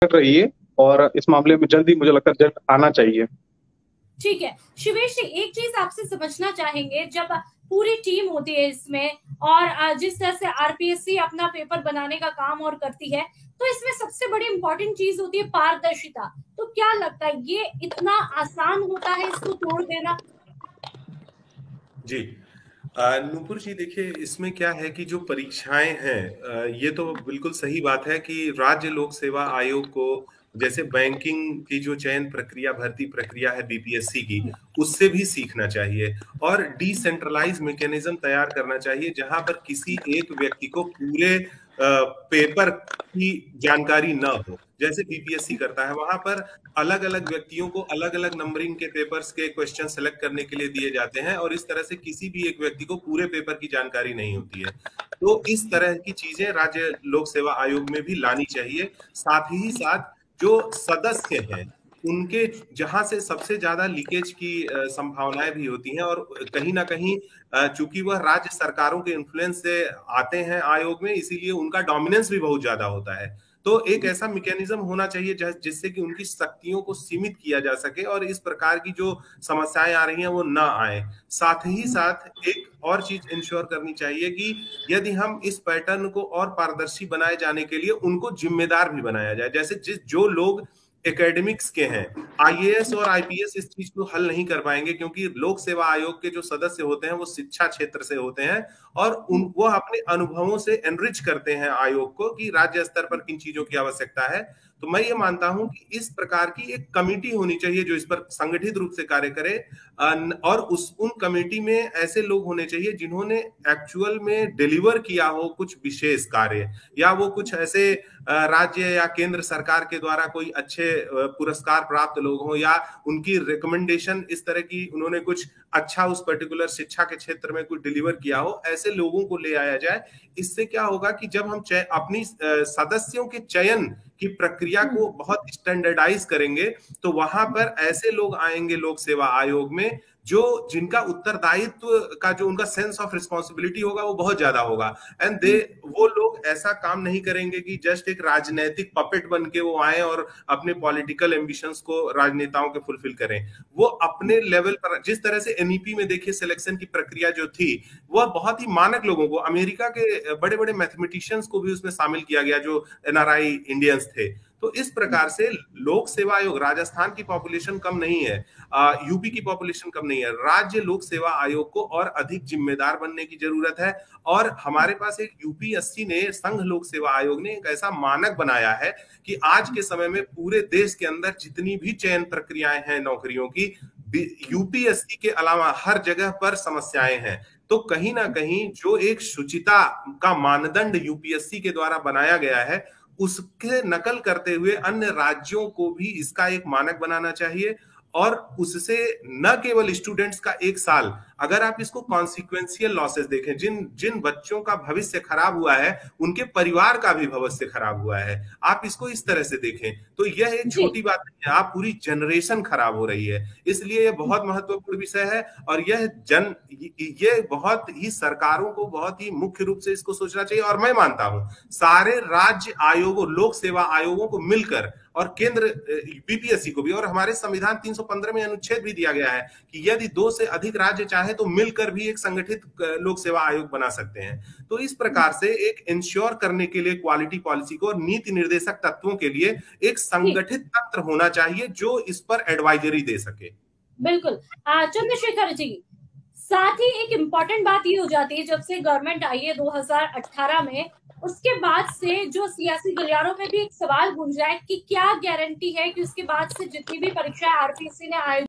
कर रही है और इस मामले में जल्दी मुझे लगता है रिजल्ट आना चाहिए। ठीक है। शिवेश जी, एक चीज आपसे समझना चाहेंगे, जब पूरी टीम होती है इसमें और जिस तरह से आरपीएससी अपना पेपर बनाने का काम और करती है, तो इसमें सबसे बड़ी इंपॉर्टेंट चीज होती है पारदर्शिता। तो क्या लगता है ये इतना आसान होता है इसको तोड़ देना? जी। नूपुर जी, देखिए इसमें क्या है कि जो परीक्षाएं हैं, ये तो बिल्कुल सही बात है कि राज्य लोक सेवा आयोग को जैसे बैंकिंग की जो चयन प्रक्रिया, भर्ती प्रक्रिया है बीपीएससी की, उससे भी सीखना चाहिए और डिसेंट्रलाइज मैकेनिज्म तैयार करना चाहिए जहां पर किसी एक व्यक्ति को पूरे पेपर की जानकारी ना हो। जैसे बीपीएससी करता है, वहां पर अलग अलग व्यक्तियों को अलग अलग नंबरिंग के पेपर्स के क्वेश्चन सेलेक्ट करने के लिए दिए जाते हैं और इस तरह से किसी भी एक व्यक्ति को पूरे पेपर की जानकारी नहीं होती है। तो इस तरह की चीजें राज्य लोक सेवा आयोग में भी लानी चाहिए। साथ ही साथ जो सदस्य हैं उनके, जहां से सबसे ज्यादा लीकेज की संभावनाएं भी होती हैं और कहीं ना कहीं चूंकि वह राज्य सरकारों के इन्फ्लुएंस से आते हैं आयोग में, इसीलिए उनका डोमिनेंस भी बहुत ज्यादा होता है। तो एक ऐसा मैकेनिज्म होना चाहिए जिससे कि उनकी शक्तियों को सीमित किया जा सके और इस प्रकार की जो समस्याएं आ रही हैं वो ना आए। साथ ही साथ एक और चीज इंश्योर करनी चाहिए कि यदि हम इस पैटर्न को और पारदर्शी बनाए जाने के लिए उनको जिम्मेदार भी बनाया जाए। जैसे जो लोग एकेडमिक्स के हैं, आईएएस और आईपीएस इस चीज को हल नहीं कर पाएंगे क्योंकि लोक सेवा आयोग के जो सदस्य होते हैं वो शिक्षा क्षेत्र से होते हैं और वो अपने अनुभवों से एनरिच करते हैं आयोग को कि राज्य स्तर पर किन चीजों की आवश्यकता है। तो मैं ये मानता हूं कि इस प्रकार की एक कमेटी होनी चाहिए जो इस पर संगठित रूप से कार्य करे और उन कमेटी में ऐसे लोग होने चाहिए जिन्होंने एक्चुअल में डिलीवर किया हो कुछ विशेष कार्य, या वो कुछ ऐसे राज्य या केंद्र सरकार के द्वारा कोई अच्छे पुरस्कार प्राप्त लोग हों या उनकी रिकमेंडेशन इस तरह की उन्होंने कुछ अच्छा उस पर्टिकुलर शिक्षा के क्षेत्र में कुछ डिलीवर किया हो, ऐसे लोगों को ले आया जाए। इससे क्या होगा कि जब हम अपनी सदस्यों के चयन की प्रक्रिया को बहुत स्टैंडर्डाइज करेंगे तो वहां पर ऐसे लोग आएंगे लोक सेवा आयोग में जो जिनका उत्तरदायित्व का जो उनका सेंस ऑफ रिस्पॉन्सिबिलिटी होगा वो बहुत ज्यादा होगा। एंड दे वो लोग ऐसा काम नहीं करेंगे कि जस्ट एक राजनीतिक पपेट बन के वो आए और अपने पॉलिटिकल एम्बिशंस को राजनेताओं के फुलफिल करें। वो अपने लेवल पर, जिस तरह से एनईपी में देखिए सिलेक्शन की प्रक्रिया जो थी वह बहुत ही मानक लोगों को, अमेरिका के बड़े बड़े मैथमेटिशियंस को भी उसमें शामिल किया गया जो एनआरआई इंडियंस थे। तो इस प्रकार से लोक सेवा आयोग, राजस्थान की पॉपुलेशन कम नहीं है, यूपी की पॉपुलेशन कम नहीं है, राज्य लोक सेवा आयोग को और अधिक जिम्मेदार बनने की जरूरत है। और हमारे पास एक यूपीएससी ने, संघ लोक सेवा आयोग ने एक ऐसा मानक बनाया है कि आज के समय में पूरे देश के अंदर जितनी भी चयन प्रक्रियाएं हैं नौकरियों की, यूपीएससी के अलावा हर जगह पर समस्याएं हैं। तो कहीं ना कहीं जो एक शुचिता का मानदंड यूपीएससी के द्वारा बनाया गया है उसके नकल करते हुए अन्य राज्यों को भी इसका एक मानक बनाना चाहिए और उससे न केवल स्टूडेंट्स का एक साल, अगर आप इसको कॉन्सिक्वेंशियल लॉसेस देखें, जिन जिन बच्चों का भविष्य खराब हुआ है उनके परिवार का भी भविष्य खराब हुआ है, आप इसको इस तरह से देखें तो यह एक छोटी बात नहीं है, आप पूरी जनरेशन खराब हो रही है। इसलिए यह बहुत महत्वपूर्ण विषय है और ये बहुत ही सरकारों को बहुत ही मुख्य रूप से इसको सोचना चाहिए। और मैं मानता हूं सारे राज्य आयोगों, लोक सेवा आयोगों को मिलकर और केंद्र बीपीएससी को भी, और हमारे संविधान 315 में अनुच्छेद भी दिया गया है कि यदि 2 से अधिक राज्य चाहे तो मिलकर भी एक संगठित लोक सेवा आयोग बना सकते हैं। तो इस प्रकार से एक इंश्योर करने के लिए क्वालिटी पॉलिसी को और नीति निर्देशक तत्वों के लिए एक संगठित तंत्र होना चाहिए जो इस पर एडवाइजरी दे सके। बिल्कुल। चंद्रशेखर जी, साथ ही एक इम्पॉर्टेंट बात ये हो जाती है, जब से गवर्नमेंट आई है 2018 में, उसके बाद से जो सियासी गलियारों में भी एक सवाल गूंजा है कि क्या गारंटी है कि उसके बाद से जितनी भी परीक्षाएं आरपीएससी ने